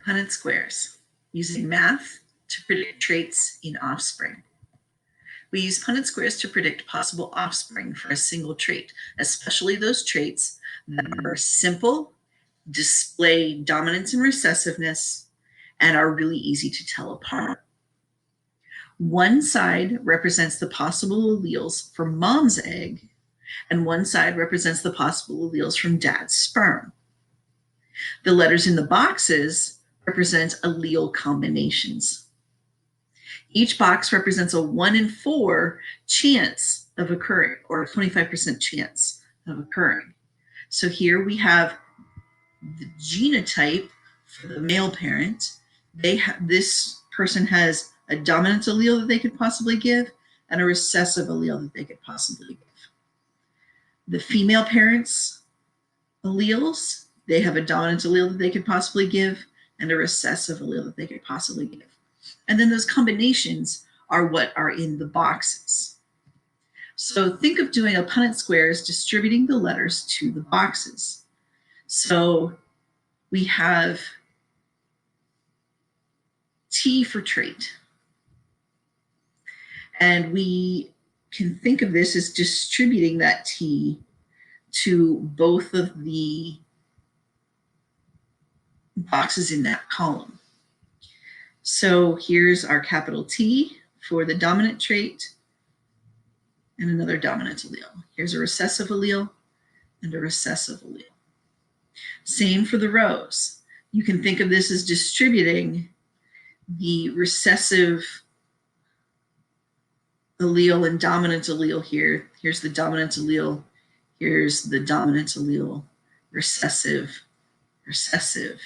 Punnett squares, using math to predict traits in offspring. We use Punnett squares to predict possible offspring for a single trait, especially those traits that are simple, display dominance and recessiveness, and are really easy to tell apart. One side represents the possible alleles from mom's egg, and one side represents the possible alleles from dad's sperm. The letters in the boxes represent allele combinations. Each box represents a 1 in 4 chance of occurring, or a 25% chance of occurring. So here we have the genotype for the male parent. This person has a dominant allele that they could possibly give and a recessive allele that they could possibly give. The female parents' alleles, they have a dominant allele that they could possibly give and a recessive allele that they could possibly give. And then those combinations are what are in the boxes. So think of doing a Punnett square as distributing the letters to the boxes. So we have T for trait. And we can think of this as distributing that T to both of the boxes in that column. So here's our capital T for the dominant trait and another dominant allele. Here's a recessive allele and a recessive allele. Same for the rows. You can think of this as distributing the recessive allele and dominant allele here. Here's the dominant allele. Here's the dominant allele. Recessive, recessive.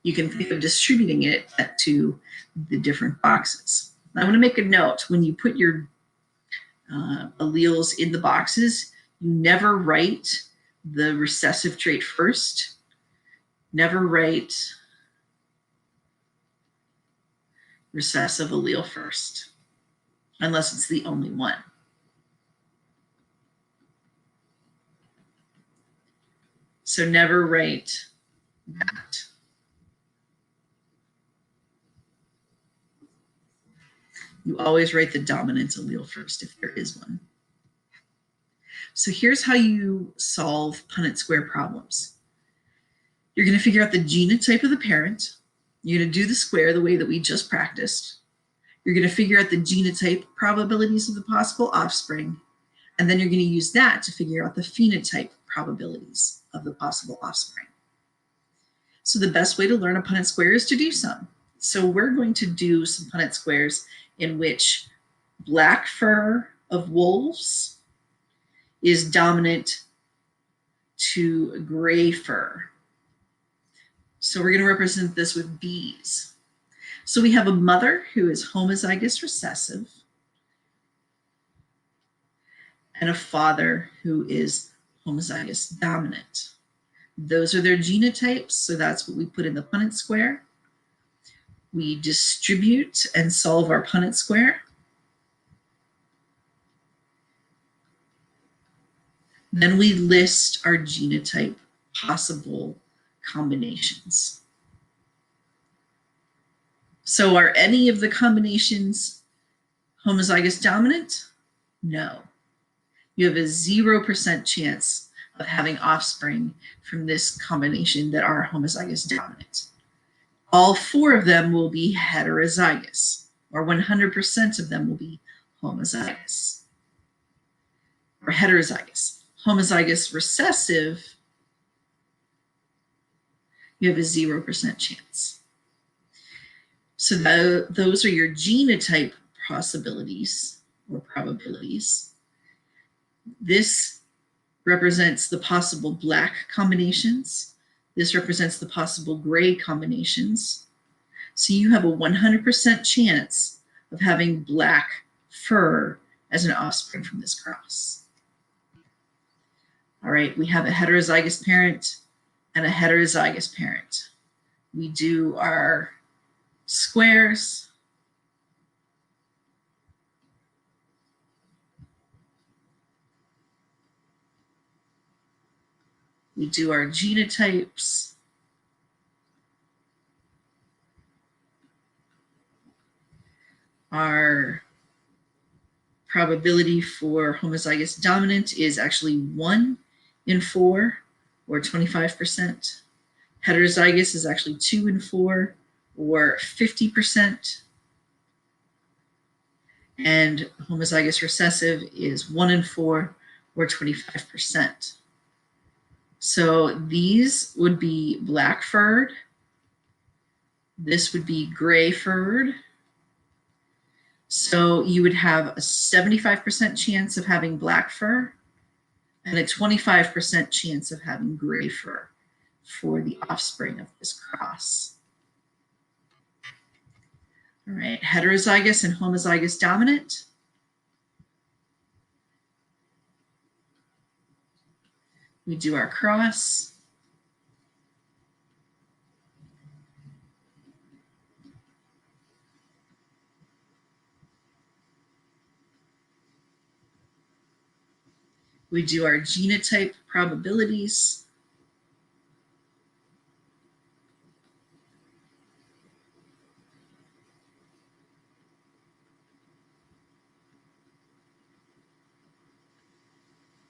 You can think of distributing it to the different boxes. I want to make a note. When you put your alleles in the boxes, you never write the recessive trait first. Never write recessive allele first, unless it's the only one. So never write that. You always write the dominant allele first if there is one. So here's how you solve Punnett square problems. You're going to figure out the genotype of the parent. You're going to do the square the way that we just practiced. You're going to figure out the genotype probabilities of the possible offspring. And then you're going to use that to figure out the phenotype probabilities of the possible offspring. So the best way to learn a Punnett square is to do some. So we're going to do some Punnett squares in which black fur of wolves is dominant to gray fur. So we're going to represent this with bees. So we have a mother who is homozygous recessive and a father who is homozygous dominant. Those are their genotypes, so that's what we put in the Punnett square. We distribute and solve our Punnett square. Then we list our genotype possible combinations. So are any of the combinations homozygous dominant? No. You have a 0% chance of having offspring from this combination that are homozygous dominant. All 4 of them will be heterozygous, or 100% of them will be homozygous, or heterozygous. Homozygous recessive, you have a 0% chance. So those are your genotype possibilities or probabilities. This represents the possible black combinations. This represents the possible gray combinations. So you have a 100% chance of having black fur as an offspring from this cross. All right, we have a heterozygous parent and a heterozygous parent. We do our squares. We do our genotypes. Our probability for homozygous dominant is actually 1 in 4, or 25%. Heterozygous is actually 2 in 4, or 50%. And homozygous recessive is 1 in 4, or 25%. So these would be black furred. This would be gray furred. So you would have a 75% chance of having black fur and a 25% chance of having gray fur for the offspring of this cross. All right, heterozygous and homozygous dominant. We do our cross. We do our genotype probabilities.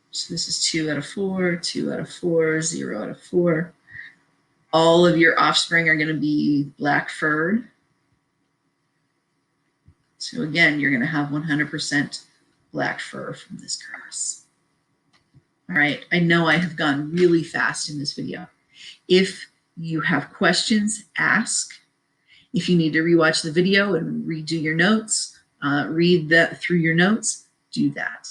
So this is 2 out of 4, 2 out of 4, 0 out of 4. All of your offspring are going to be black furred. So again, you're going to have 100% black fur from this cross. All right, I know I have gone really fast in this video. If you have questions, ask. If you need to rewatch the video and redo your notes, read that through your notes, do that.